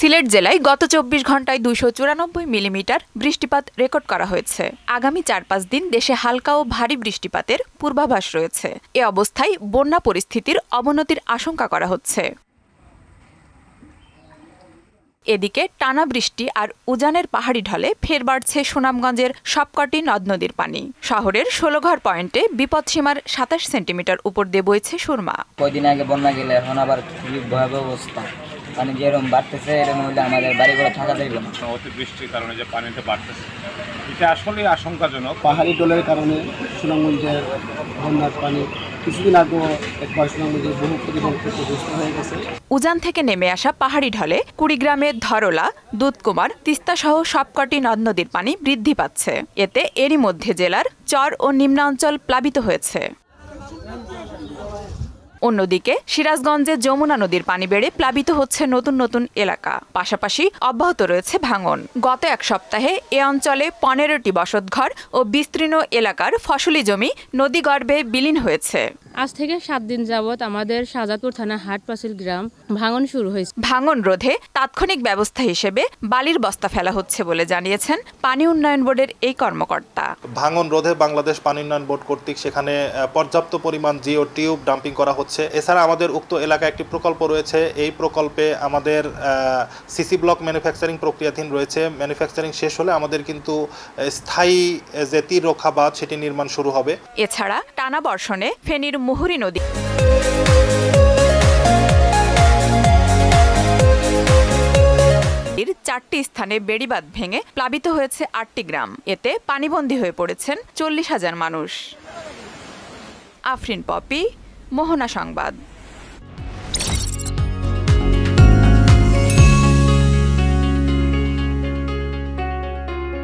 সিলেট জেলায় গত ২৪ ঘন্টায় ২৯৪ মিলিমিটার বৃষ্টিপাত রেকর্ড করা হয়েছে। আগামী ৪-৫ দিন দেশে হালকা ও ভারী বৃষ্টিপাতের পূর্বাভাস রয়েছে। এ অবস্থায় বন্যা পরিস্থিতির অবনতির আশঙ্কা করা হচ্ছে। এদিকে টানা বৃষ্টি আর উজানের পাহাড়ি ঢলে ফের বাড়ছে সুনামগঞ্জের সবকটি নদ-নদীর পানি। শহরের ১৬ঘর পয়েন্টে বিপদসীমার ২৭ সেন্টিমিটার উপর দিয়ে বইছে সুরমা। কয়দিন আগে বন্যা গেলে এখন আবার খুবই ভয়াবহ অবস্থা। পানি যেরকম বাড়তেছে এরকম হলে আমাদের বাড়িঘরে থাকা যাইবে না। অতিবৃষ্টির কারণে যে পানিটা বাড়তেছে এটা আসলে আশঙ্কাজনক। পাহাড়ি ঢলের কারণে সুনামগঞ্জের বন্যার পানি কিছুদিন আগে একবার সুনামগঞ্জের বহু পরিবার ক্ষতিগ্রস্ত হয়ে গেছে। উজান থেকে নেমে আসা পাহাড়ি ঢলে কুড়িগ্রামের ধরলা, দুধকুমার, তিস্তা সহ সবকটি নদ-নদীর পানি বৃদ্ধি পাচ্ছে। এতে এরই মধ্যে জেলার চর ও নিম্নাঞ্চল প্লাবিত হয়েছে। অন্যদিকে সিরাজগঞ্জে যমুনা নদীর পানি বেড়ে প্লাবিত হচ্ছে নতুন নতুন এলাকা। পাশাপাশি অব্যাহত রয়েছে ভাঙন। গত এক সপ্তাহে এ অঞ্চলে ১৫টি বসতঘর ও বিস্তীর্ণ এলাকার ফসলি জমি নদীগর্ভে বিলীন হয়েছে। আজ থেকে ৭ দিন যাবৎ আমাদের শাহজাদপুর থানা হাটপাচিল গ্রাম ভাঙন শুরু হয়েছে। ভাঙন রোধে তাৎক্ষণিক ব্যবস্থা হিসেবে বালির বস্তা ফেলা হচ্ছে বলে জানিয়েছেন পানি উন্নয়ন বোর্ডের এই কর্মকর্তা। ভাঙন রোধে বাংলাদেশ পানি উন্নয়ন বোর্ড কর্তৃক সেখানে পর্যাপ্ত পরিমাণ জিও টিউব ডাম্পিং করা হচ্ছে। এছাড়া আমাদের উক্ত এলাকায় একটি প্রকল্প রয়েছে। এই প্রকল্পে আমাদের সিসি ব্লক ম্যানুফ্যাকচারিং প্রক্রিয়াধীন রয়েছে। ম্যানুফ্যাকচারিং শেষ হলে আমাদের কিন্তু স্থায়ী যে তীর রক্ষা বাঁধ সেটি নির্মাণ শুরু হবে। এছাড়া টানা বর্ষণে ফেনীর মুহুরী নদী ৪টি স্থানে বেড়িবাঁধ ভেঙে প্লাবিত হয়েছে ৮টি গ্রাম। এতে পানিবন্দী হয়ে পড়েছেন ৪০,০০০ মানুষ। আফরিন পপি, মোহনা সংবাদ।